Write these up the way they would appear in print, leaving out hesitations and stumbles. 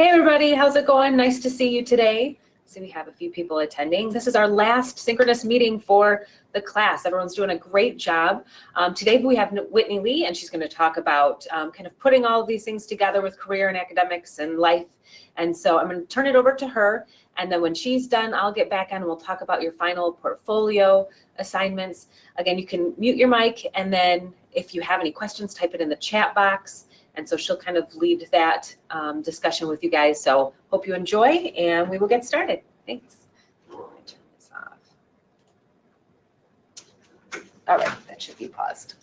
Hey everybody, how's it going? Nice to see you today. So we have a few people attending. This is our last synchronous meeting for the class. Everyone's doing a great job. Today we have Whitney Lee, and she's going to talk about kind of putting all of these things together with career and academics and life. And so I'm going to turn it over to her, and then when she's done, I'll get back on and we'll talk about your final portfolio assignments. Again, you can mute your mic, and then if you have any questions, type it in the chat box. And so she'll kind of lead that discussion with you guys. So hope you enjoy, and we will get started. Thanks. Let me turn this off. All right, that should be paused.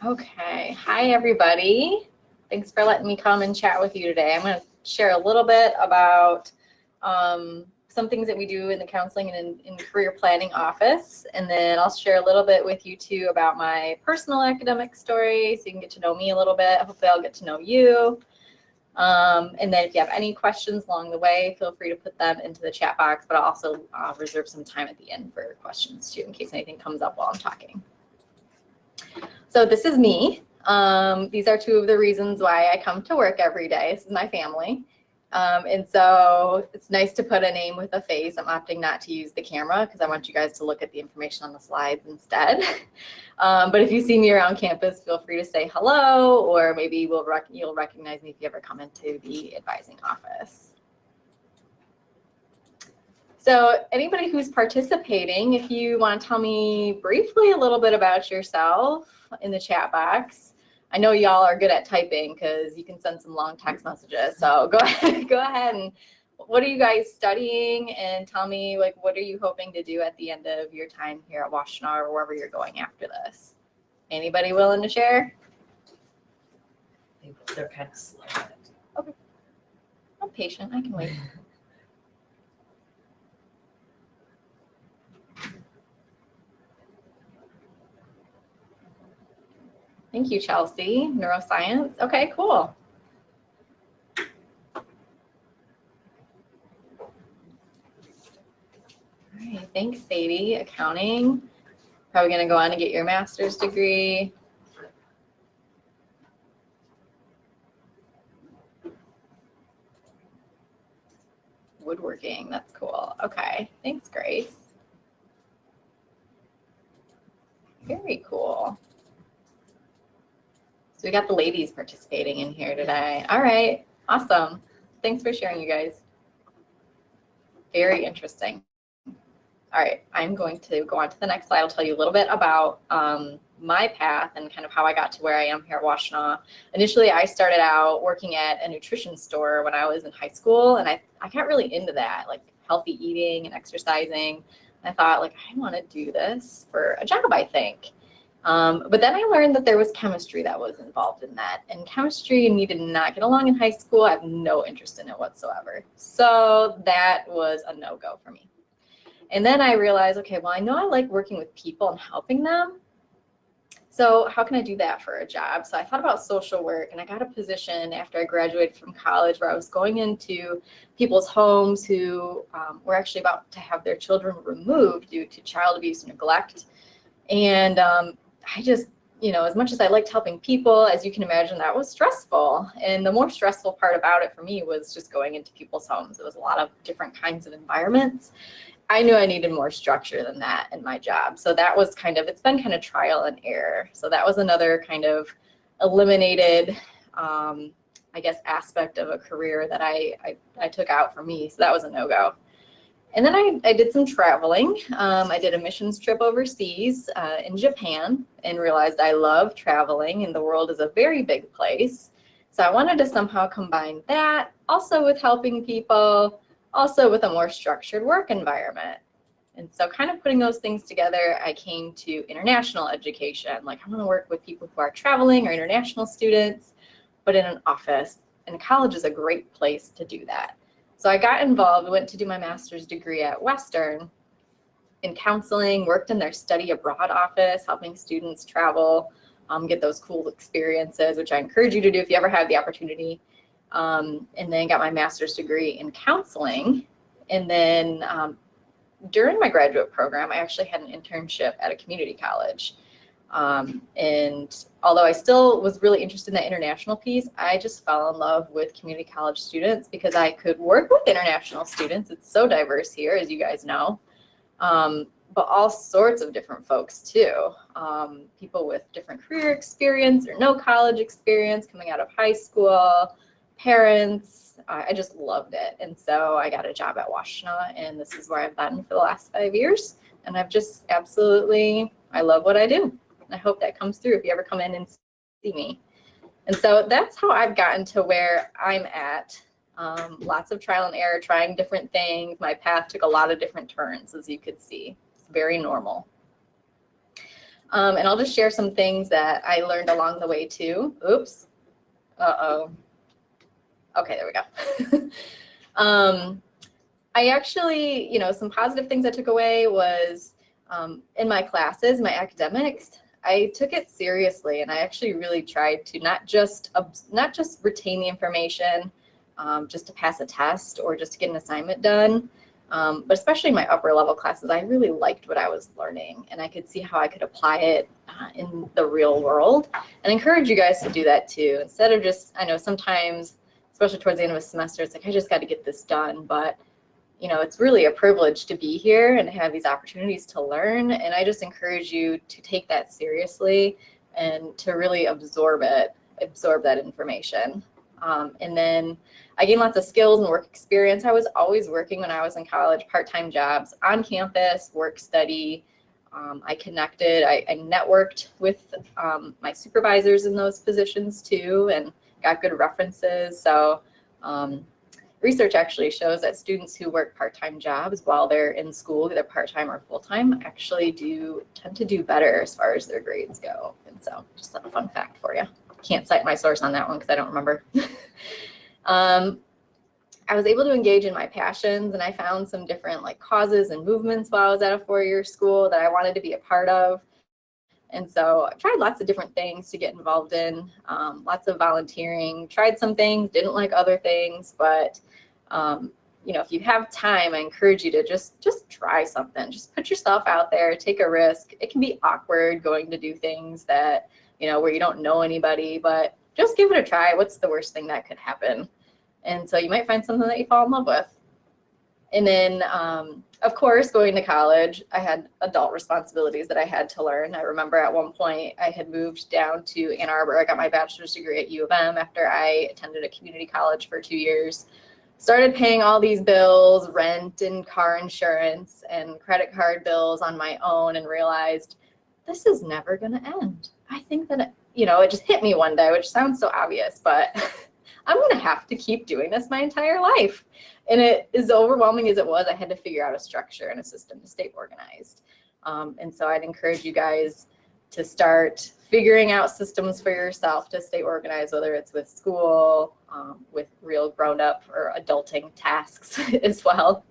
Okay, hi everybody. Thanks for letting me come and chat with you today. I'm going to share a little bit about some things that we do in the counseling and in career planning office, and then I'll share a little bit with you too about my personal academic story so you can get to know me a little bit. Hopefully I'll get to know you. And then if you have any questions along the way, feel free to put them into the chat box, but I'll also reserve some time at the end for questions too in case anything comes up while I'm talking. So this is me. These are two of the reasons why I come to work every day. This is my family. And so it's nice to put a name with a face. I'm opting not to use the camera because I want you guys to look at the information on the slides instead. But if you see me around campus, feel free to say hello, or maybe you'll recognize me if you ever come into the advising office. So anybody who's participating, if you want to tell me briefly a little bit about yourself in the chat box. I know y'all are good at typing because you can send some long text messages. So go ahead and what are you guys studying, and tell me, like, what are you hoping to do at the end of your time here at Washtenaw or wherever you're going after this? Anybody willing to share? They're kind of slow. Okay. I'm patient. I can wait. Thank you, Chelsea. Neuroscience. Okay, cool. All right, thanks, Sadie. Accounting. Probably going to go on to get your master's degree. Woodworking. That's cool. Okay, thanks, Grace. Very cool. So we got the ladies participating in here today. All right, awesome. Thanks for sharing, you guys. Very interesting. All right, I'm going to go on to the next slide. I'll tell you a little bit about my path and kind of how I got to where I am here at Washtenaw. Initially, I started out working at a nutrition store when I was in high school, and I got really into that, like healthy eating and exercising. I thought, like, I want to do this for a job, I think. But then I learned that there was chemistry that was involved in that, and chemistry and me did not get along in high school. I have no interest in it whatsoever. So that was a no-go for me. And then I realized, okay, well, I know I like working with people and helping them. So how can I do that for a job? So I thought about social work, and I got a position after I graduated from college where I was going into people's homes who were actually about to have their children removed due to child abuse and neglect. And I just, you know, as much as I liked helping people, as you can imagine, that was stressful. And the more stressful part about it for me was just going into people's homes. It was a lot of different kinds of environments. I knew I needed more structure than that in my job. So that was kind of, it's been kind of trial and error. So that was another kind of eliminated, I guess, aspect of a career that I took out for me. So that was a no-go. And then I did some traveling. I did a missions trip overseas in Japan and realized I love traveling, and the world is a very big place. So I wanted to somehow combine that also with helping people, also with a more structured work environment. And so kind of putting those things together, I came to international education. Like, I want to work with people who are traveling or international students, but in an office. And college is a great place to do that. So I got involved, went to do my master's degree at Western in counseling, worked in their study abroad office, helping students travel, get those cool experiences, which I encourage you to do if you ever have the opportunity. And then got my master's degree in counseling. And then during my graduate program, I actually had an internship at a community college. And although I still was really interested in the international piece, I just fell in love with community college students because I could work with international students. It's so diverse here, as you guys know, but all sorts of different folks too. People with different career experience or no college experience coming out of high school, parents. I just loved it. And so I got a job at Washtenaw, and this is where I've been for the last 5 years. And I've just absolutely, I love what I do. And I hope that comes through if you ever come in and see me. And so that's how I've gotten to where I'm at. Lots of trial and error, trying different things. My path took a lot of different turns, as you could see. It's very normal. And I'll just share some things that I learned along the way too. Oops. Uh-oh. Okay, there we go. I actually, some positive things I took away was in my classes, my academics, I took it seriously, and I actually really tried to not just retain the information just to pass a test or just to get an assignment done, but especially in my upper level classes, I really liked what I was learning, and I could see how I could apply it in the real world, and encourage you guys to do that too. Instead of just, I know sometimes, especially towards the end of a semester, it's like, I just got to get this done. But, it's really a privilege to be here and have these opportunities to learn. And I just encourage you to take that seriously and to really absorb that information. And then I gained lots of skills and work experience. I was always working when I was in college, part-time jobs, on campus, work study. I connected, I networked with my supervisors in those positions too, and got good references. So research actually shows that students who work part-time jobs while they're in school, either part-time or full-time, actually tend to do better as far as their grades go. And so just a fun fact for you. Can't cite my source on that one because I don't remember. I was able to engage in my passions, and I found some different causes and movements while I was at a four-year school that I wanted to be a part of. And so I tried lots of different things to get involved in, lots of volunteering, tried some things, didn't like other things, but if you have time, I encourage you to just try something. Just put yourself out there, take a risk. It can be awkward going to do things that, where you don't know anybody, but just give it a try. What's the worst thing that could happen? And so you might find something that you fall in love with. And then, of course, going to college, I had adult responsibilities that I had to learn. I remember at one point I had moved down to Ann Arbor. I got my bachelor's degree at U of M after I attended a community college for 2 years. Started paying all these bills, rent and car insurance and credit card bills on my own, and realized this is never going to end. I think that, it just hit me one day, which sounds so obvious, but I'm going to have to keep doing this my entire life. And it, as overwhelming as it was, I had to figure out a structure and a system to stay organized. And so I'd encourage you guys to start figuring out systems for yourself to stay organized, whether it's with school, with real grown-up or adulting tasks as well.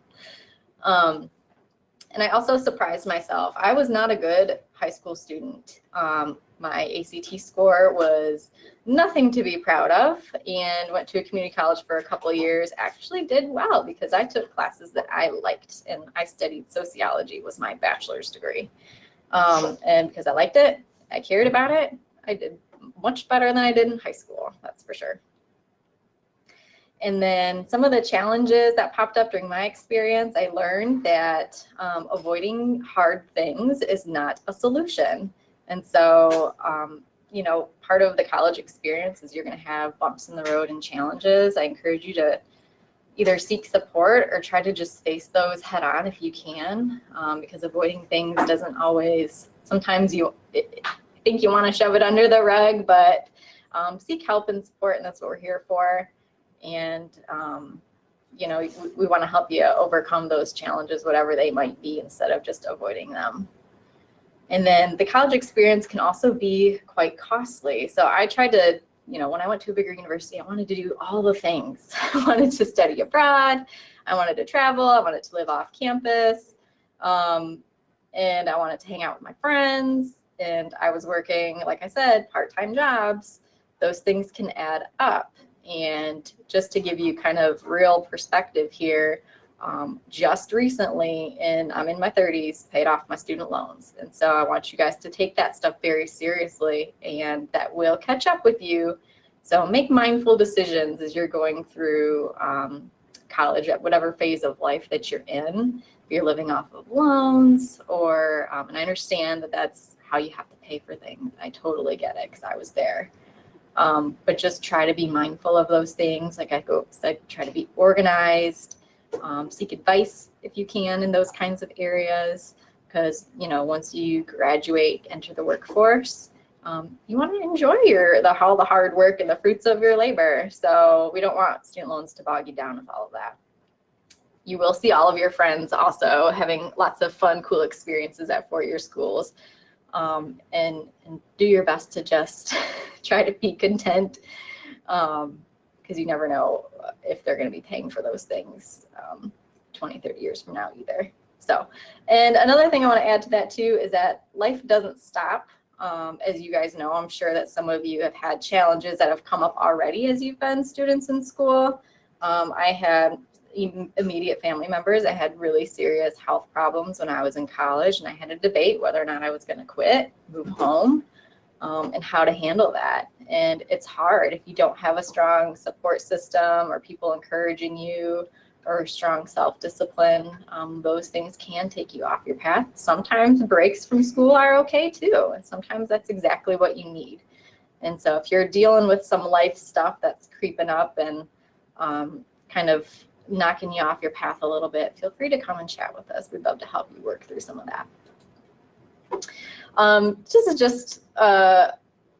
And I also surprised myself. I was not a good high school student. My ACT score was nothing to be proud of, and went to a community college for a couple of years. Actually did well because I took classes that I liked, and I studied sociology, was my bachelor's degree. And because I liked it, I cared about it, I did much better than I did in high school, that's for sure. And then some of the challenges that popped up during my experience, I learned that avoiding hard things is not a solution. And so, part of the college experience is you're going to have bumps in the road and challenges. I encourage you to either seek support or try to just face those head on if you can, because avoiding things doesn't always, sometimes I think you want to shove it under the rug, but seek help and support, and that's what we're here for. And, we want to help you overcome those challenges, whatever they might be, instead of just avoiding them. And then the college experience can also be quite costly. So I tried to, when I went to a bigger university, I wanted to do all the things. I wanted to study abroad, I wanted to travel, I wanted to live off campus, and I wanted to hang out with my friends. And I was working, like I said, part-time jobs. Those things can add up. And just to give you kind of real perspective here, just recently, and I'm in my 30s, paid off my student loans. And so I want you guys to take that stuff very seriously, and that will catch up with you. So make mindful decisions as you're going through college at whatever phase of life that you're in. If you're living off of loans, or, and I understand that that's how you have to pay for things. I totally get it because I was there. But just try to be mindful of those things. Like I said, try to be organized. Seek advice if you can in those kinds of areas, because once you graduate, enter the workforce, you want to enjoy all the hard work and the fruits of your labor. So we don't want student loans to bog you down with all of that. You will see all of your friends also having lots of fun, cool experiences at four-year schools, and do your best to just try to be content. Because you never know if they're going to be paying for those things 20, 30 years from now either. So, and another thing I want to add to that too is that life doesn't stop. As you guys know, I'm sure that some of you have had challenges that have come up already as you've been students in school. I had immediate family members. I had really serious health problems when I was in college, and I had to debate whether or not I was going to quit, move home, and how to handle that. And it's hard if you don't have a strong support system or people encouraging you or strong self-discipline. Those things can take you off your path. Sometimes breaks from school are okay too, and sometimes that's exactly what you need. And so if you're dealing with some life stuff that's creeping up and kind of knocking you off your path a little bit, feel free to come and chat with us. We'd love to help you work through some of that. This is just,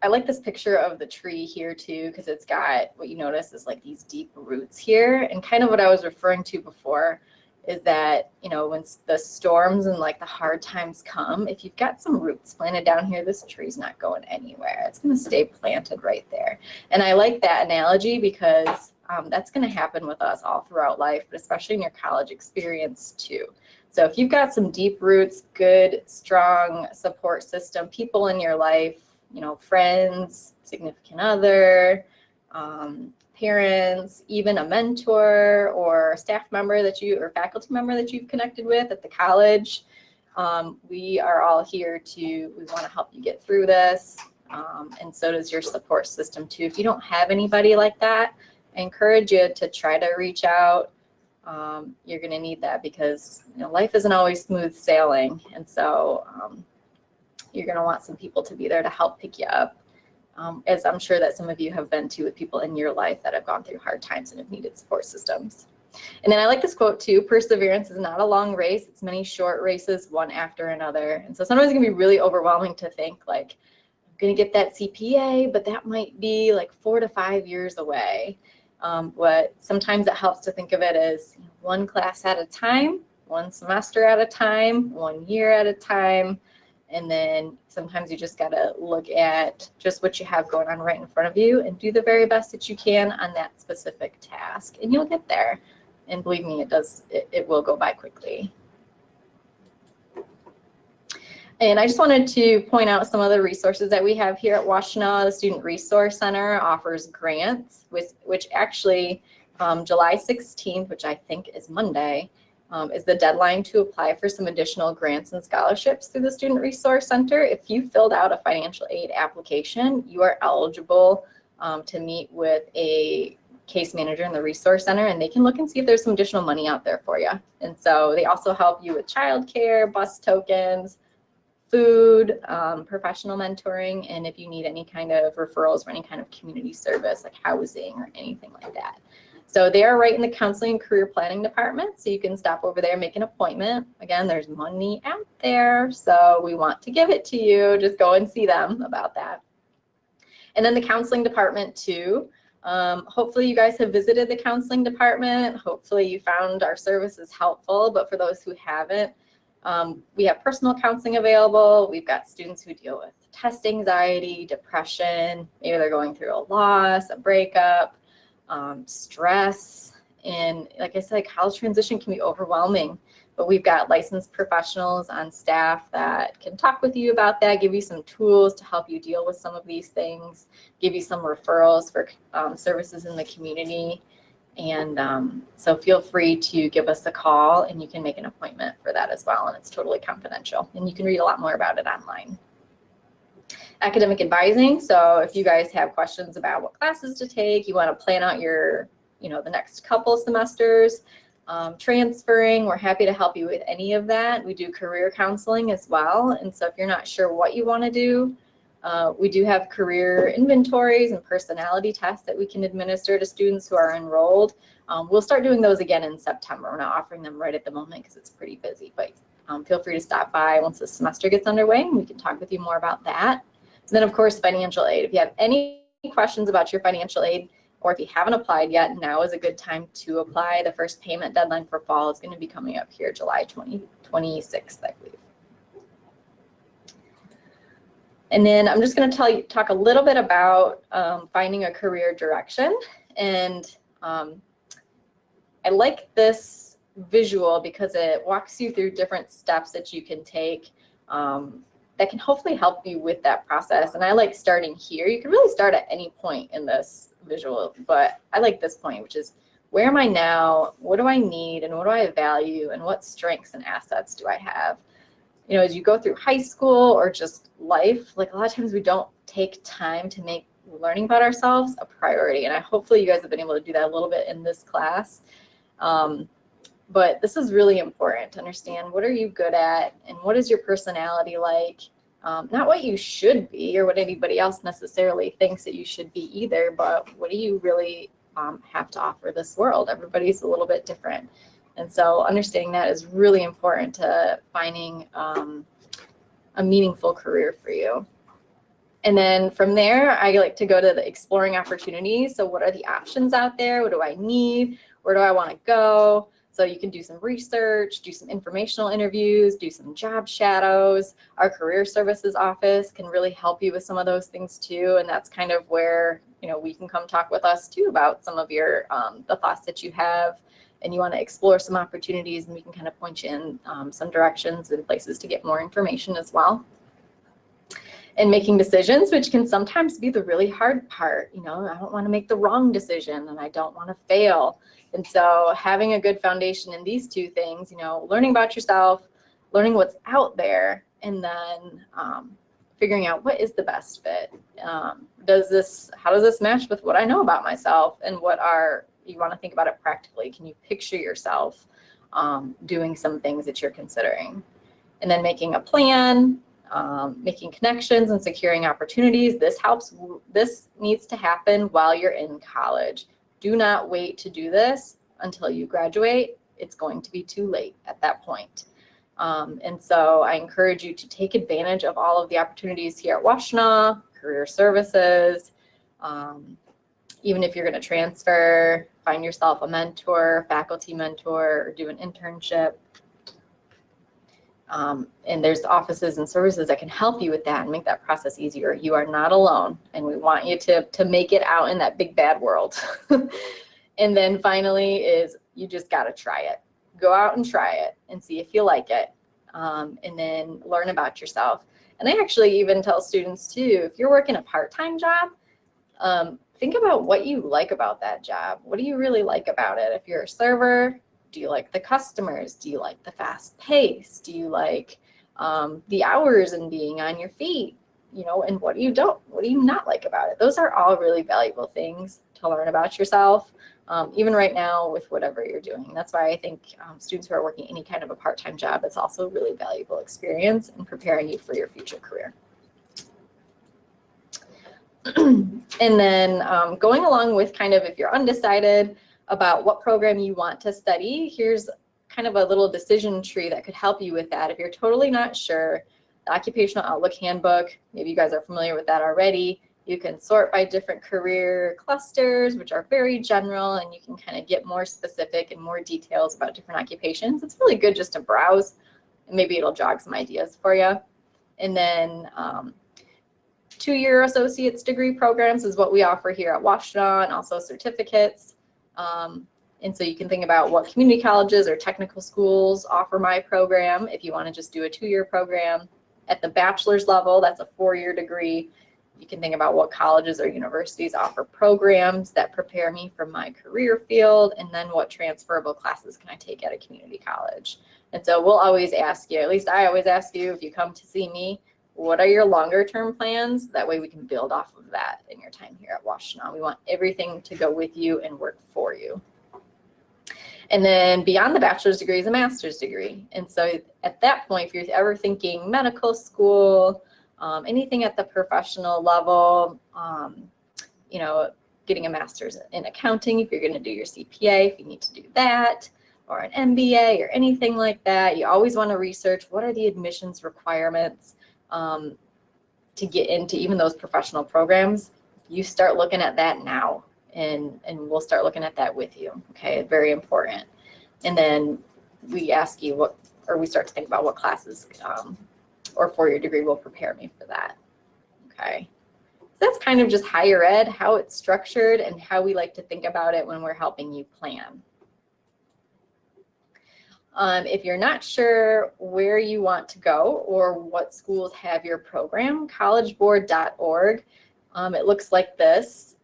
I like this picture of the tree here too, because it's got, what you notice is like these deep roots here. And kind of what I was referring to before is that, when the storms and like the hard times come, if you've got some roots planted down here, this tree's not going anywhere. It's going to stay planted right there. And I like that analogy because that's going to happen with us all throughout life, but especially in your college experience too. So if you've got some deep roots, good, strong support system, people in your life, friends, significant other, parents, even a mentor or staff member or faculty member that you've connected with at the college, we are all here we want to help you get through this. And so does your support system too. If you don't have anybody like that, I encourage you to try to reach out. You're going to need that because life isn't always smooth sailing, and so you're going to want some people to be there to help pick you up, as I'm sure that some of you have been too, with people in your life that have gone through hard times and have needed support systems. And then I like this quote too: perseverance is not a long race, it's many short races, one after another. And so sometimes it can be really overwhelming to think like, I'm going to get that CPA, but that might be like 4 to 5 years away. But sometimes it helps to think of it as one class at a time, one semester at a time, 1 year at a time. And then sometimes you just got to look at just what you have going on right in front of you and do the very best that you can on that specific task, and you'll get there. And believe me, it will go by quickly. And I just wanted to point out some of the resources that we have here at Washtenaw. The Student Resource Center offers grants, which actually July 16th, which I think is Monday, is the deadline to apply for some additional grants and scholarships through the Student Resource Center. If you filled out a financial aid application, you are eligible to meet with a case manager in the Resource Center, and they can look and see if there's some additional money out there for you. And so they also help you with childcare, bus tokens, food, professional mentoring, and if you need any kind of referrals for any kind of community service like housing or anything like that. So they are right in the counseling and career planning department, so you can stop over there and make an appointment. Again, there's money out there, so we want to give it to you. Just go and see them about that. And then the counseling department too. Hopefully you guys have visited the counseling department. Hopefully you found our services helpful, but for those who haven't, we have personal counseling available. We've got students who deal with test anxiety, depression, maybe they're going through a loss, a breakup, stress. And like I said, college transition can be overwhelming, but we've got licensed professionals on staff that can talk with you about that, give you some tools to help you deal with some of these things, give you some referrals for services in the community. And so feel free to give us a call, and you can make an appointment for that as well. And it's totally confidential. And you can read a lot more about it online. Academic advising. So if you guys have questions about what classes to take, you want to plan out your, the next couple semesters, transferring, we're happy to help you with any of that. We do career counseling as well. And so if you're not sure what you want to do, we do have career inventories and personality tests that we can administer to students who are enrolled. We'll start doing those again in September. We're not offering them right at the moment because it's pretty busy, but feel free to stop by once the semester gets underway, and we can talk with you more about that. And then, of course, financial aid. If you have any questions about your financial aid, or if you haven't applied yet, now is a good time to apply. The first payment deadline for fall is going to be coming up here July 26th, I believe. And then I'm just going to talk a little bit about finding a career direction. And I like this visual because it walks you through different steps that you can take that can hopefully help you with that process. And I like starting here. You can really start at any point in this visual, but I like this point, which is, where am I now? What do I need? And what do I value? And what strengths and assets do I have? As you go through high school or just life, like a lot of times we don't take time to make learning about ourselves a priority. And hopefully you guys have been able to do that a little bit in this class. But this is really important to understand, what are you good at and what is your personality like? Not what you should be or what anybody else necessarily thinks that you should be either, but what do you really have to offer this world? Everybody's a little bit different. And so understanding that is really important to finding a meaningful career for you. And then from there, I like to go to the exploring opportunities. So what are the options out there? What do I need? Where do I want to go? So you can do some research, do some informational interviews, do some job shadows. Our career services office can really help you with some of those things too. And that's kind of where, we can come talk with us too about some of your, the thoughts that you have, and you want to explore some opportunities, and we can kind of point you in some directions and places to get more information as well. And making decisions, which can sometimes be the really hard part. I don't want to make the wrong decision, and I don't want to fail. And so having a good foundation in these two things, learning about yourself, learning what's out there, and then figuring out what is the best fit. How does this match with what I know about myself, and you want to think about it practically. Can you picture yourself doing some things that you're considering? And then making a plan, making connections and securing opportunities. This needs to happen while you're in college. Do not wait to do this until you graduate. It's going to be too late at that point. And so I encourage you to take advantage of all of the opportunities here at Washtenaw, career services. Even if you're going to transfer, find yourself a mentor, faculty mentor, or do an internship. And there's offices and services that can help you with that and make that process easier. You are not alone, and we want you to make it out in that big bad world. And then finally is, you just got to try it. Go out and try it and see if you like it, and then learn about yourself. And I actually even tell students too, if you're working a part-time job, think about what you like about that job. What do you really like about it? If you're a server, do you like the customers? Do you like the fast pace? Do you like the hours and being on your feet? And what do you not like about it? Those are all really valuable things to learn about yourself, even right now with whatever you're doing. That's why I think students who are working any kind of a part-time job, it's also a really valuable experience in preparing you for your future career. And then going along with kind of, if you're undecided about what program you want to study, here's kind of a little decision tree that could help you with that. If you're totally not sure, the Occupational Outlook Handbook, maybe you guys are familiar with that already. You can sort by different career clusters, which are very general, and you can kind of get more specific and more details about different occupations. It's really good just to browse, and maybe it'll jog some ideas for you. And then 2-year associate's degree programs is what we offer here at Washtenaw, and also certificates. And so you can think about what community colleges or technical schools offer my program if you want to just do a 2-year program. At the bachelor's level, that's a 4-year degree. You can think about what colleges or universities offer programs that prepare me for my career field, and then what transferable classes can I take at a community college. And so we'll always ask you, at least I always ask you if you come to see me, what are your longer term plans? That way we can build off of that in your time here at Washtenaw. We want everything to go with you and work for you. And then beyond the bachelor's degree is a master's degree. And so at that point, if you're ever thinking medical school, anything at the professional level, you know, getting a master's in accounting, if you're going to do your CPA, if you need to do that, or an MBA or anything like that, you always want to research what are the admissions requirements to get into even those professional programs. You start looking at that now. And we'll start looking at that with you, okay? Very important. And then we ask you what, or we start to think about what classes or four-year degree will prepare me for that, okay? So that's kind of just higher ed, how it's structured, and how we like to think about it when we're helping you plan. If you're not sure where you want to go or what schools have your program, collegeboard.org, it looks like this.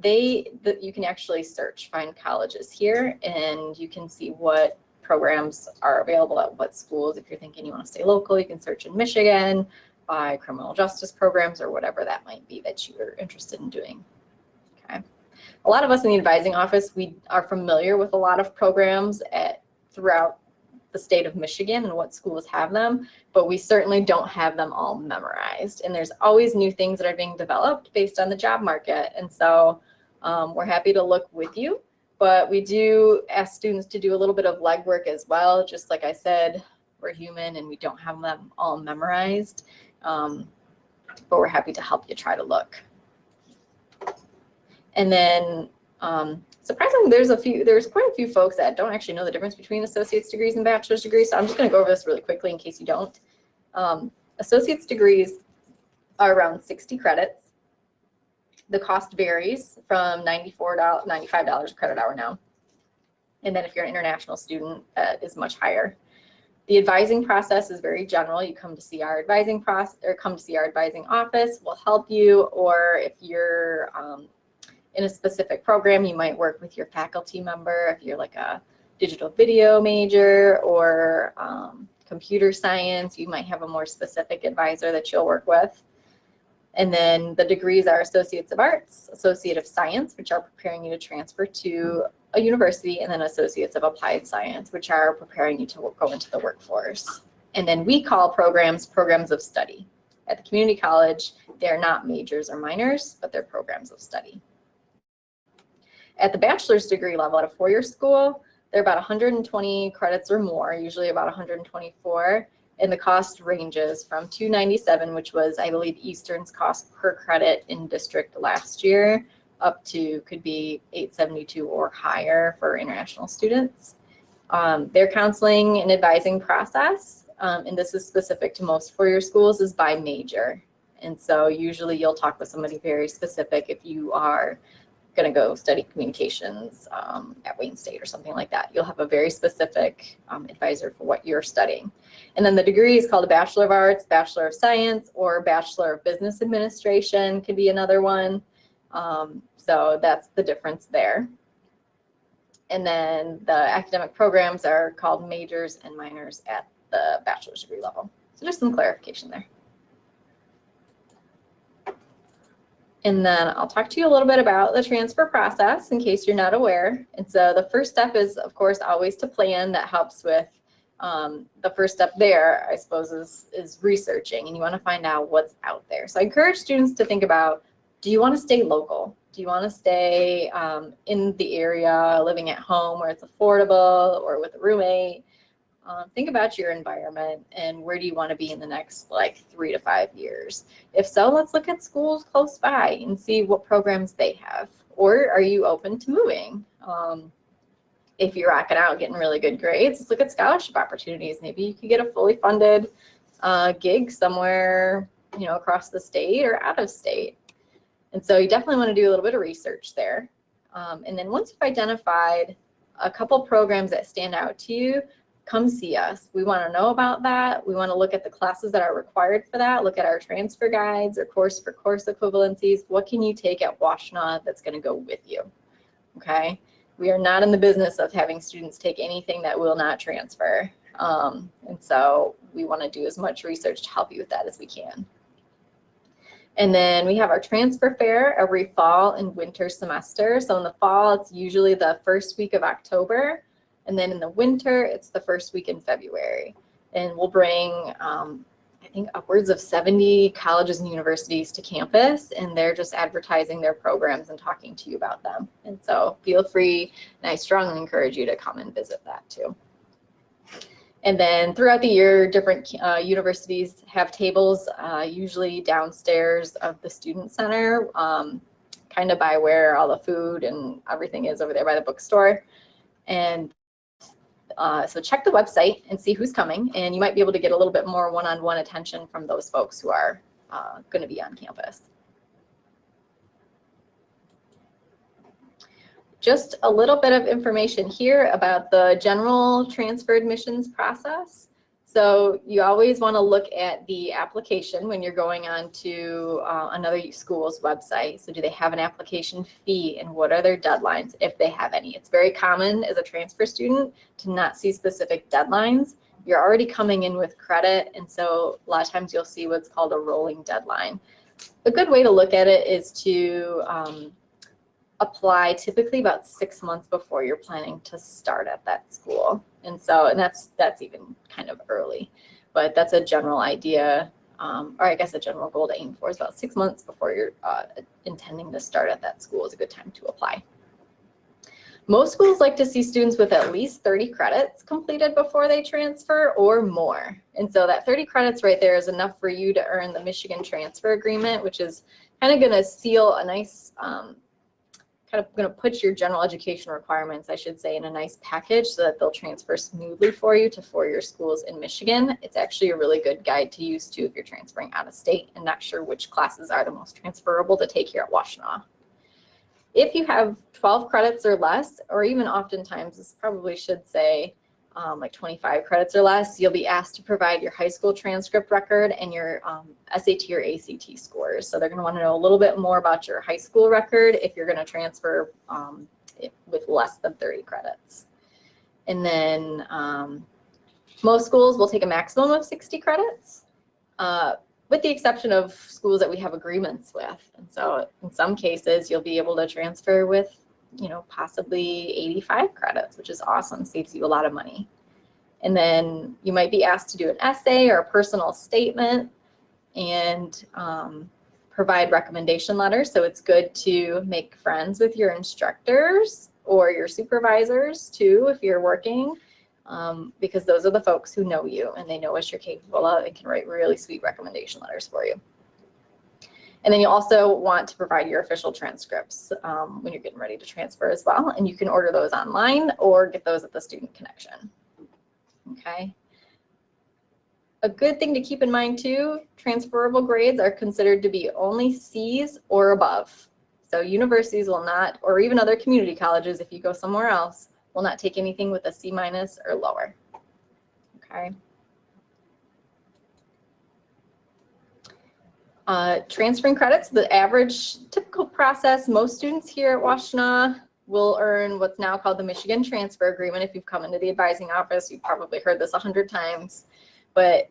You can actually find colleges here, and you can see what programs are available at what schools. If you're thinking you want to stay local, you can search in Michigan by criminal justice programs or whatever that might be that you're interested in doing. Okay. A lot of us in the advising office, we are familiar with a lot of programs throughout the state of Michigan and what schools have them, but we certainly don't have them all memorized. And there's always new things that are being developed based on the job market. And so we're happy to look with you, but we do ask students to do a little bit of legwork as well. Just like I said, we're human and we don't have them all memorized, but we're happy to help you try to look. And then surprisingly, there's quite a few folks that don't actually know the difference between associate's degrees and bachelor's degrees. So I'm just going to go over this really quickly in case you don't. Associate's degrees are around 60 credits. The cost varies from $95 a credit hour now. And then if you're an international student, that is much higher. The advising process is very general. You come to see our advising process or come to see our advising office. We'll help you. Or if you're in a specific program, you might work with your faculty member. If you're like a digital video major or computer science, you might have a more specific advisor that you'll work with. And then the degrees are Associates of Arts, Associate of Science, which are preparing you to transfer to a university, and then Associates of Applied Science, which are preparing you to go into the workforce. And then we call programs of study. At the community college, they're not majors or minors, but they're programs of study. At the bachelor's degree level at a four-year school, they're about 120 credits or more, usually about 124. And the cost ranges from $297, which was, I believe, Eastern's cost per credit in district last year, up to could be $872 or higher for international students. Their counseling and advising process, and this is specific to most four-year schools, is by major. And so usually you'll talk with somebody very specific if you are going to go study communications at Wayne State or something like that. You'll have a very specific advisor for what you're studying. And then the degree is called a Bachelor of Arts, Bachelor of Science, or Bachelor of Business Administration could be another one. So that's the difference there. And then the academic programs are called majors and minors at the bachelor's degree level. So just some clarification there. And then I'll talk to you a little bit about the transfer process in case you're not aware. And so the first step is, of course, always to plan. That helps with the first step there, I suppose, is researching, and you want to find out what's out there. So I encourage students to think about, do you want to stay local? Do you want to stay in the area, living at home where it's affordable or with a roommate? Think about your environment and where do you want to be in the next 3 to 5 years. If so, let's look at schools close by and see what programs they have. Or are you open to moving? If you're rocking out getting really good grades, let's look at scholarship opportunities. Maybe you could get a fully funded gig somewhere, across the state or out of state. And so you definitely want to do a little bit of research there. And then once you've identified a couple programs that stand out to you, come see us. We want to know about that. We want to look at the classes that are required for that, look at our transfer guides or course for course equivalencies. What can you take at Washtenaw that's going to go with you? Okay. We are not in the business of having students take anything that will not transfer. And so we want to do as much research to help you with that as we can. And then we have our transfer fair every fall and winter semester. So in the fall, it's usually the first week of October. And then in the winter, it's the first week in February. And we'll bring, I think, upwards of 70 colleges and universities to campus, and they're just advertising their programs and talking to you about them. And so feel free, and I strongly encourage you to come and visit that too. And then throughout the year, different universities have tables, usually downstairs of the student center, kind of by where all the food and everything is over there by the bookstore. And so check the website and see who's coming, and you might be able to get a little bit more one-on-one attention from those folks who are going to be on campus. Just a little bit of information here about the general transfer admissions process. So you always want to look at the application when you're going on to another school's website. So do they have an application fee, and what are their deadlines if they have any? It's very common as a transfer student to not see specific deadlines. You're already coming in with credit, and so a lot of times you'll see what's called a rolling deadline. A good way to look at it is to apply typically about 6 months before you're planning to start at that school. And so, and that's even kind of early, but that's a general idea, or I guess a general goal to aim for is about 6 months before you're intending to start at that school is a good time to apply. Most schools like to see students with at least 30 credits completed before they transfer or more. And so that 30 credits right there is enough for you to earn the Michigan Transfer Agreement, which is kind of going to seal a nice, kind of going to put your general education requirements, I should say, in a nice package so that they'll transfer smoothly for you to four-year schools in Michigan. It's actually a really good guide to use too if you're transferring out of state and not sure which classes are the most transferable to take here at Washtenaw. If you have 12 credits or less, or even oftentimes this probably should say like 25 credits or less, you'll be asked to provide your high school transcript record and your SAT or ACT scores. So they're going to want to know a little bit more about your high school record if you're going to transfer with less than 30 credits. And then most schools will take a maximum of 60 credits, with the exception of schools that we have agreements with. And so in some cases, you'll be able to transfer with, you know, possibly 85 credits, which is awesome, saves you a lot of money. And then you might be asked to do an essay or a personal statement and provide recommendation letters. So it's good to make friends with your instructors or your supervisors too if you're working, because those are the folks who know you and they know what you're capable of and can write really sweet recommendation letters for you. And then you also want to provide your official transcripts when you're getting ready to transfer as well. And you can order those online or get those at the Student Connection. Okay. A good thing to keep in mind too, transferable grades are considered to be only C's or above. So universities will not, or even other community colleges, if you go somewhere else, will not take anything with a C- or lower. Okay. Transferring credits, the average typical process, most students here at Washtenaw will earn what's now called the Michigan Transfer Agreement. If you've come into the advising office, you've probably heard this 100 times, but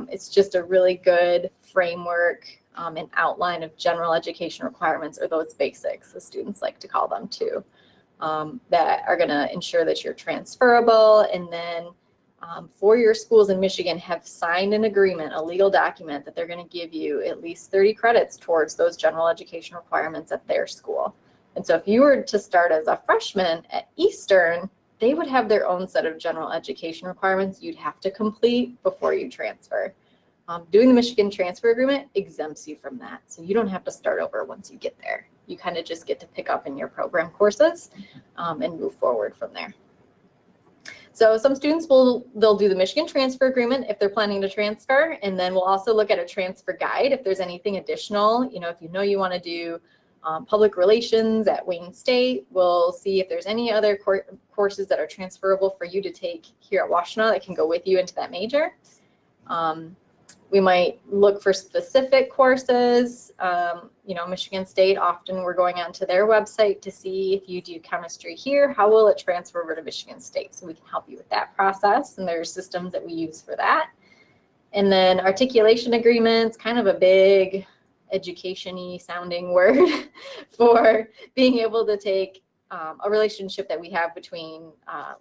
it's just a really good framework and outline of general education requirements, or those basics, as students like to call them too, that are going to ensure that you're transferable. And then four-year schools in Michigan have signed an agreement, a legal document, that they're going to give you at least 30 credits towards those general education requirements at their school. And so if you were to start as a freshman at Eastern, they would have their own set of general education requirements you'd have to complete before you transfer. Doing the Michigan Transfer Agreement exempts you from that. So you don't have to start over once you get there. You kind of just get to pick up in your program courses and move forward from there. So some students they'll do the Michigan Transfer Agreement if they're planning to transfer, and then we'll also look at a transfer guide if there's anything additional. You know, if you know you want to do Public relations at Wayne State. We'll see if there's any other courses that are transferable for you to take here at Washtenaw that can go with you into that major. We might look for specific courses. Michigan State, often we're going onto their website to see if you do chemistry here, how will it transfer over to Michigan State? So we can help you with that process, and there's systems that we use for that. And then articulation agreements, kind of a big education-y sounding word for being able to take a relationship that we have between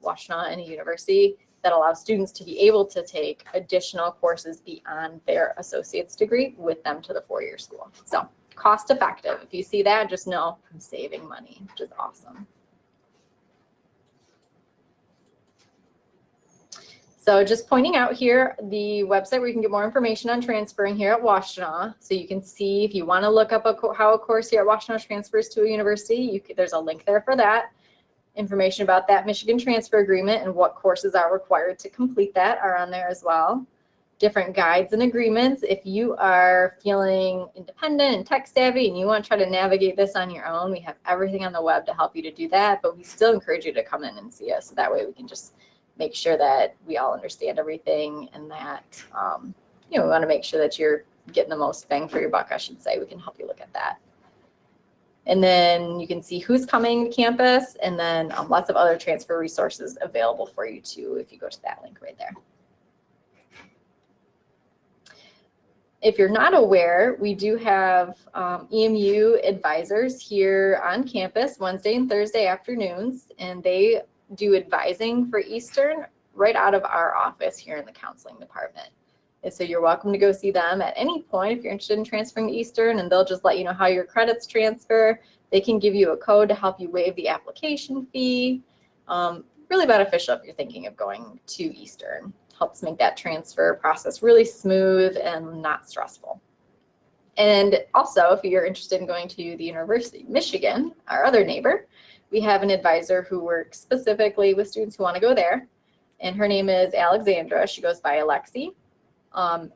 Washtenaw and a university that allows students to be able to take additional courses beyond their associate's degree with them to the four-year school. So cost effective. If you see that, just know I'm saving money, which is awesome. So just pointing out here, the website where you can get more information on transferring here at Washtenaw. So you can see if you want to look up how a course here at Washtenaw transfers to a university, there's a link there for that. Information about that Michigan transfer agreement and what courses are required to complete that are on there as well. Different guides and agreements. If you are feeling independent and tech savvy and you want to try to navigate this on your own, we have everything on the web to help you to do that, but we still encourage you to come in and see us. So that way we can just make sure that we all understand everything, and that, we want to make sure that you're getting the most bang for your buck, I should say. We can help you look at that. And then you can see who's coming to campus, and then lots of other transfer resources available for you too if you go to that link right there. If you're not aware, we do have EMU advisors here on campus Wednesday and Thursday afternoons, and they do advising for Eastern right out of our office here in the counseling department. And so you're welcome to go see them at any point if you're interested in transferring to Eastern, and they'll just let you know how your credits transfer. They can give you a code to help you waive the application fee. Really beneficial if you're thinking of going to Eastern. Helps make that transfer process really smooth and not stressful. And also, if you're interested in going to the University of Michigan, our other neighbor, we have an advisor who works specifically with students who want to go there. And her name is Alexandra. She goes by Alexi.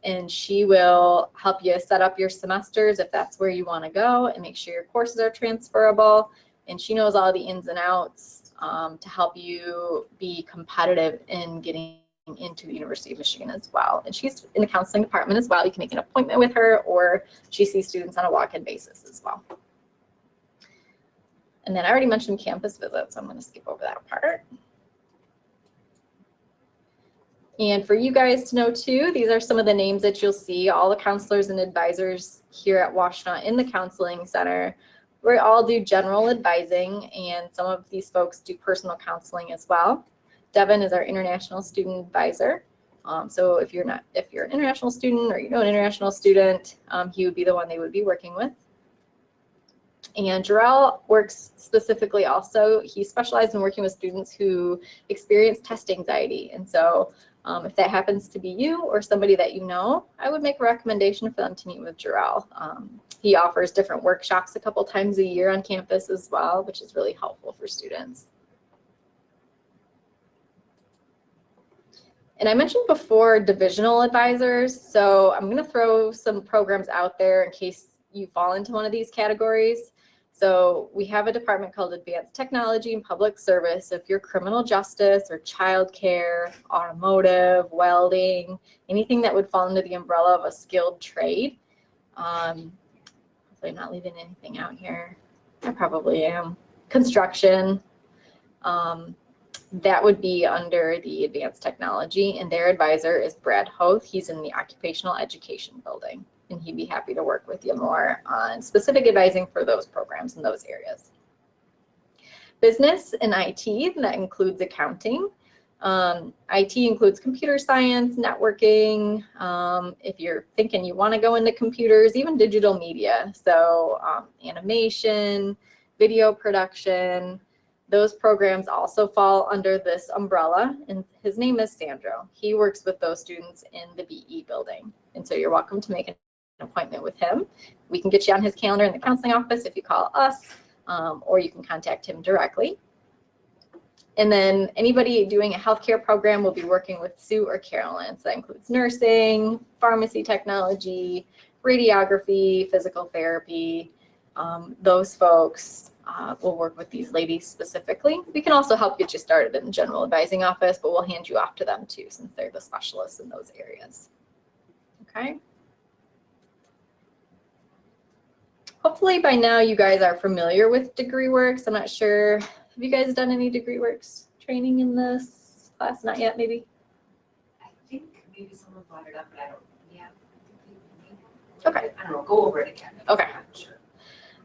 And she will help you set up your semesters if that's where you want to go, and make sure your courses are transferable. And she knows all the ins and outs to help you be competitive in getting into the University of Michigan as well. And she's in the counseling department as well. You can make an appointment with her, or she sees students on a walk-in basis as well. And then I already mentioned campus visits, so I'm going to skip over that part. And for you guys to know too, these are some of the names that you'll see, all the counselors and advisors here at Washtenaw in the counseling center. We all do general advising, and some of these folks do personal counseling as well. Devin is our international student advisor. So if you're an international student, or you know an international student, he would be the one they would be working with. And Jarrell works specifically also, he specializes in working with students who experience test anxiety. And so if that happens to be you or somebody that you know, I would make a recommendation for them to meet with Jarrell. He offers different workshops a couple times a year on campus as well, which is really helpful for students. And I mentioned before divisional advisors, so I'm going to throw some programs out there in case you fall into one of these categories. So we have a department called Advanced Technology and Public Service. So if you're criminal justice or childcare, automotive, welding, anything that would fall under the umbrella of a skilled trade. Hopefully I'm not leaving anything out here. I probably am. Construction. That would be under the Advanced Technology, and their advisor is Brad Hoth. He's in the Occupational Education building, and he'd be happy to work with you more on specific advising for those programs in those areas. Business and IT, that includes accounting. IT includes computer science, networking. If you're thinking you want to go into computers, even digital media, so animation, video production. Those programs also fall under this umbrella, and his name is Sandro. He works with those students in the BE building, and so you're welcome to make an appointment with him. We can get you on his calendar in the counseling office if you call us, or you can contact him directly. And then anybody doing a healthcare program will be working with Sue or Carolyn. So that includes nursing, pharmacy technology, radiography, physical therapy. those folks will work with these ladies specifically. We can also help get you started in the general advising office, but we'll hand you off to them too, since they're the specialists in those areas. Okay. Hopefully by now you guys are familiar with DegreeWorks. I'm not sure. Have you guys done any DegreeWorks training in this class? Not yet, maybe? I think maybe someone brought it up, but I don't, yeah. Okay. I don't know, go over it again. Okay. I'm not sure.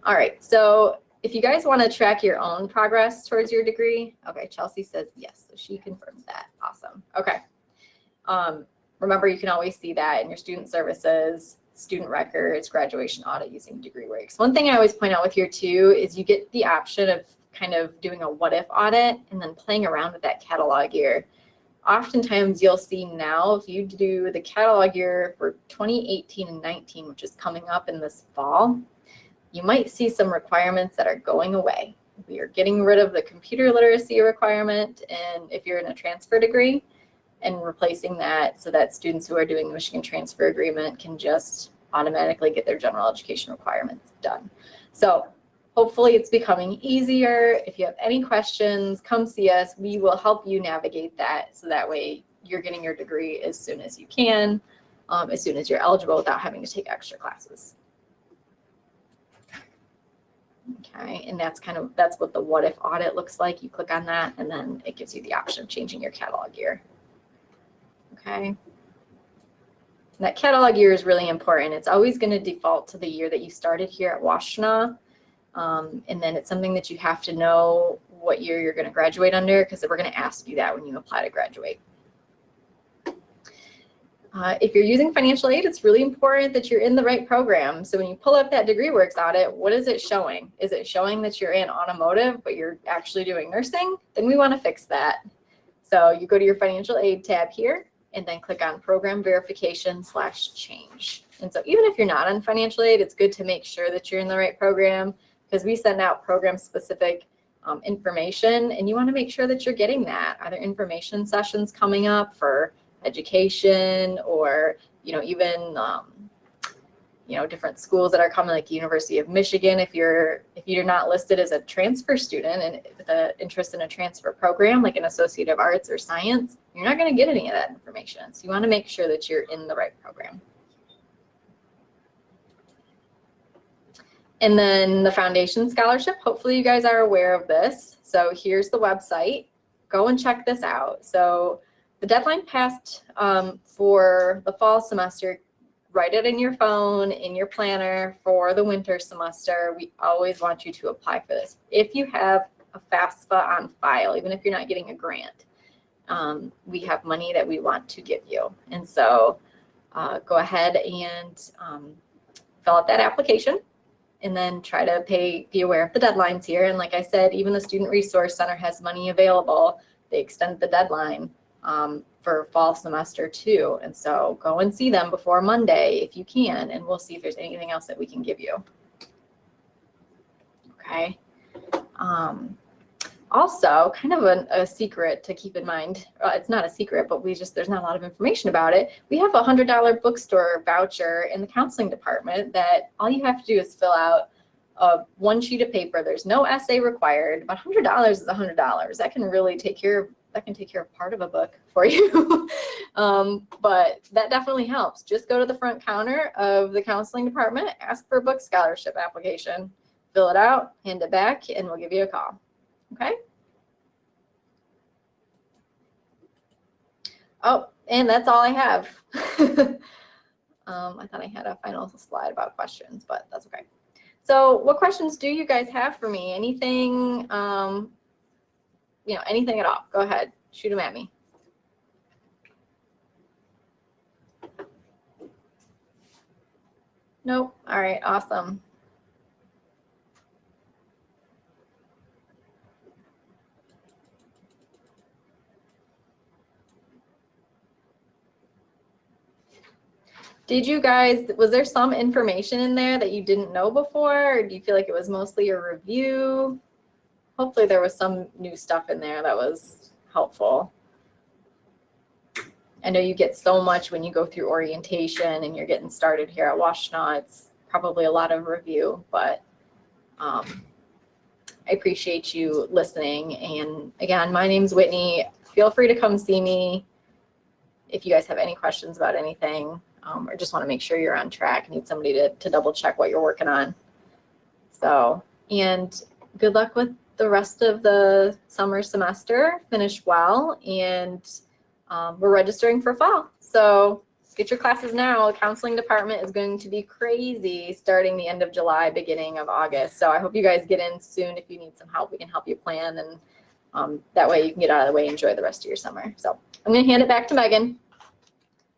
All right, so if you guys want to track your own progress towards your degree, okay, Chelsea says yes, so she confirms that. Awesome. Okay. Remember, you can always see that in your student services, student records, graduation audit using DegreeWorks. One thing I always point out with here too is you get the option of kind of doing a what if audit and then playing around with that catalog year. Oftentimes you'll see now, if you do the catalog year for 2018 and 19, which is coming up in this fall, you might see some requirements that are going away. We are getting rid of the computer literacy requirement, and if you're in a transfer degree, and replacing that so that students who are doing the Michigan Transfer Agreement can just automatically get their general education requirements done. So hopefully it's becoming easier. If you have any questions, come see us. We will help you navigate that so that way you're getting your degree as soon as you can, as soon as you're eligible without having to take extra classes. Okay, and that's what the what if audit looks like. You click on that and then it gives you the option of changing your catalog year. Okay. And that catalog year is really important. It's always going to default to the year that you started here at Washtenaw. And then it's something that you have to know what year you're going to graduate under, because we're going to ask you that when you apply to graduate. If you're using financial aid, it's really important that you're in the right program. So when you pull up that DegreeWorks audit, what is it showing? Is it showing that you're in automotive, but you're actually doing nursing? Then we want to fix that. So you go to your financial aid tab here, and then click on program verification / change. And so even if you're not on financial aid, it's good to make sure that you're in the right program, because we send out program specific information, and you want to make sure that you're getting that. Are there information sessions coming up for education, or even different schools that are coming, like University of Michigan? If you're not listed as a transfer student and with an interest in a transfer program like an Associate of Arts or Science, you're not going to get any of that information. So you want to make sure that you're in the right program. And then the Foundation Scholarship, hopefully you guys are aware of this. So here's the website. Go and check this out. So the deadline passed for the fall semester. Write it in your phone, in your planner for the winter semester. We always want you to apply for this. If you have a FAFSA on file, even if you're not getting a grant, we have money that we want to give you. And so go ahead and fill out that application, and then try to be aware of the deadlines here. And like I said, even the Student Resource Center has money available. They extended the deadline for fall semester too. And so go and see them before Monday if you can, and we'll see if there's anything else that we can give you. Okay. Also, kind of a secret to keep in mind, it's not a secret, but there's not a lot of information about it. We have a $100 bookstore voucher in the counseling department that all you have to do is fill out one sheet of paper. There's no essay required, but $100 is $100. That can really take care of part of a book for you. But that definitely helps. Just go to the front counter of the counseling department, ask for a book scholarship application, fill it out, hand it back, and we'll give you a call. Okay. Oh, and that's all I have. I thought I had a final slide about questions, but that's okay. So what questions do you guys have for me? Anything, anything at all? Go ahead, shoot them at me. Nope. All right, awesome. Did you guys, was there some information in there that you didn't know before, or do you feel like it was mostly a review? Hopefully there was some new stuff in there that was helpful. I know you get so much when you go through orientation and you're getting started here at Washtenaw. It's probably a lot of review, but I appreciate you listening. And again, my name's Whitney. Feel free to come see me if you guys have any questions about anything, or just want to make sure you're on track, need somebody to double check what you're working on. So, and good luck with the rest of the summer semester. Finish well, and we're registering for fall. So get your classes now. The counseling department is going to be crazy starting the end of July, beginning of August. So I hope you guys get in soon. If you need some help, we can help you plan, and that way you can get out of the way and enjoy the rest of your summer. So I'm going to hand it back to Megan.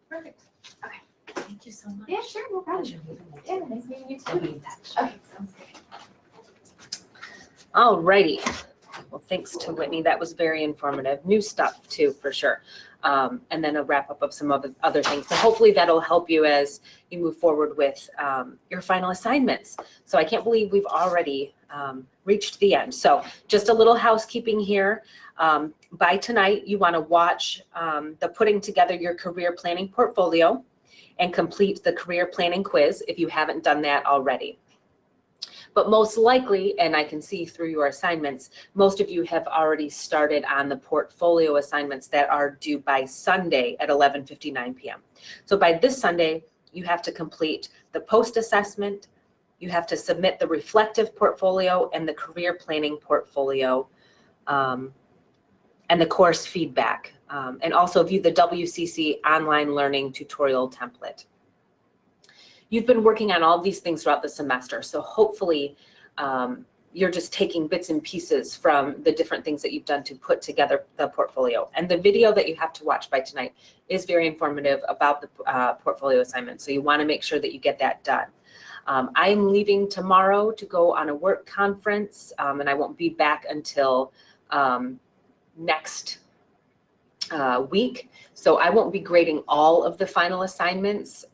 Perfect. Okay. Thank you so much. Yeah, sure, no problem. Yeah, nice meeting you too. Okay, sounds good. All righty. Well, thanks to Whitney. That was very informative. New stuff too, for sure. And then a wrap up of some other things. So hopefully that'll help you as you move forward with your final assignments. So I can't believe we've already reached the end. So just a little housekeeping here. By tonight, you want to watch the putting together your career planning portfolio and complete the career planning quiz if you haven't done that already. But most likely, and I can see through your assignments, most of you have already started on the portfolio assignments that are due by Sunday at 11:59 p.m. So by this Sunday, you have to complete the post assessment, you have to submit the reflective portfolio and the career planning portfolio, and the course feedback, and also view the WCC online learning tutorial template. You've been working on all these things throughout the semester, so hopefully you're just taking bits and pieces from the different things that you've done to put together the portfolio. And the video that you have to watch by tonight is very informative about the portfolio assignment, so you want to make sure that you get that done. I'm leaving tomorrow to go on a work conference, and I won't be back until next week, so I won't be grading all of the final assignments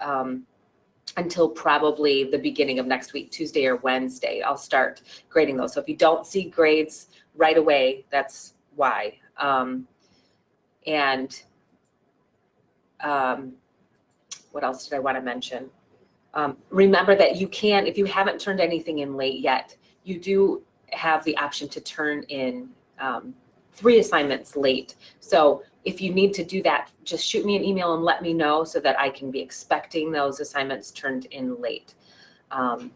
until probably the beginning of next week, Tuesday or Wednesday. I'll start grading those. So if you don't see grades right away, that's why. What else did I want to mention? Remember that you can, if you haven't turned anything in late yet, you do have the option to turn in 3 assignments late. So if you need to do that, just shoot me an email and let me know so that I can be expecting those assignments turned in late. And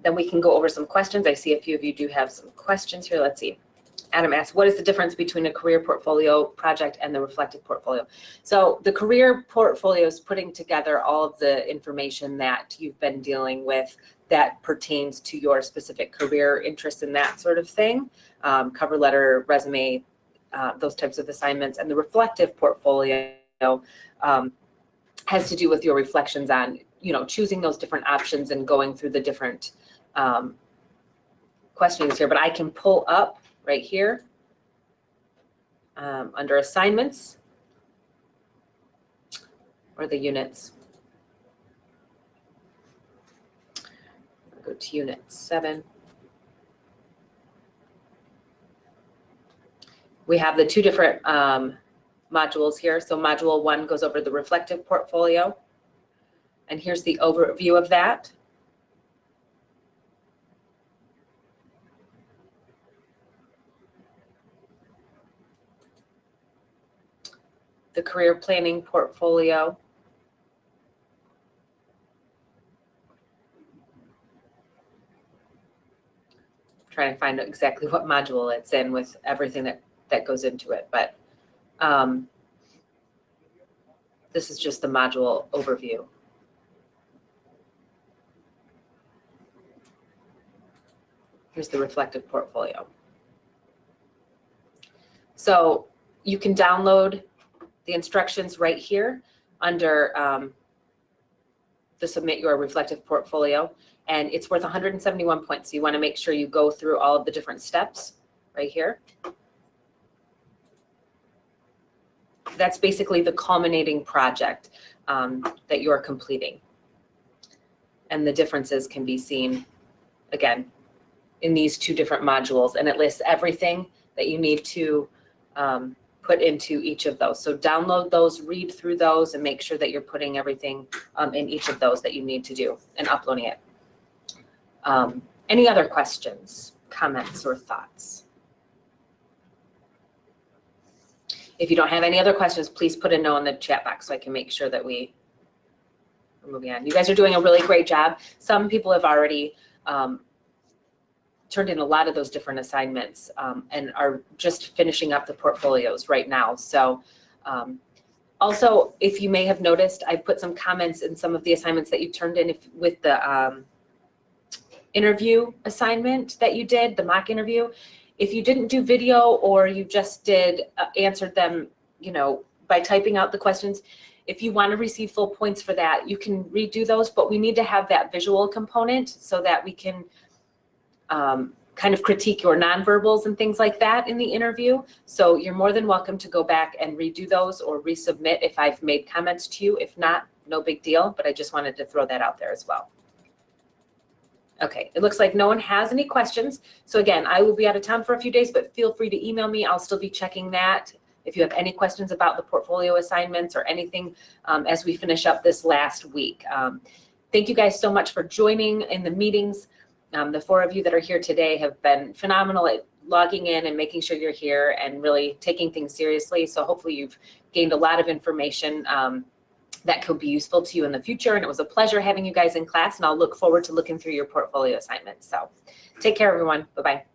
then we can go over some questions. I see a few of you do have some questions here. Let's see. Adam asked, what is the difference between a career portfolio project and the reflective portfolio? So the career portfolio is putting together all of the information that you've been dealing with that pertains to your specific career interests and that sort of thing. Cover letter, resume, those types of assignments. And the reflective portfolio has to do with your reflections on, choosing those different options and going through the different questionings here. But I can pull up right here under assignments or the units. I'll go to unit 7. We have the 2 different modules here. So module 1 goes over the reflective portfolio. And here's the overview of that. The career planning portfolio. I'm trying to find out exactly what module it's in with everything that goes into it, but this is just the module overview. Here's the reflective portfolio. So you can download the instructions right here under the Submit Your Reflective Portfolio, and it's worth 171 points. So you want to make sure you go through all of the different steps right here. That's basically the culminating project that you're completing. And the differences can be seen, again, in these 2 different modules, and it lists everything that you need to put into each of those. So download those, read through those, and make sure that you're putting everything in each of those that you need to do and uploading it. Any other questions, comments, or thoughts? If you don't have any other questions, please put a no in the chat box so I can make sure that we're moving on. You guys are doing a really great job. Some people have already turned in a lot of those different assignments and are just finishing up the portfolios right now. So also, if you may have noticed, I put some comments in some of the assignments that you turned in with the interview assignment that you did, the mock interview. If you didn't do video or you just did answered them, by typing out the questions, if you want to receive full points for that, you can redo those, but we need to have that visual component so that we can kind of critique your nonverbals and things like that in the interview. So you're more than welcome to go back and redo those or resubmit if I've made comments to you. If not, no big deal, but I just wanted to throw that out there as well. Okay, it looks like no one has any questions. So again, I will be out of town for a few days, but feel free to email me. I'll still be checking that. If you have any questions about the portfolio assignments or anything as we finish up this last week. Thank you guys so much for joining in the meetings. The 4 of you that are here today have been phenomenal at logging in and making sure you're here and really taking things seriously. So hopefully you've gained a lot of information that could be useful to you in the future. And it was a pleasure having you guys in class, and I'll look forward to looking through your portfolio assignments. So take care, everyone. Bye-bye.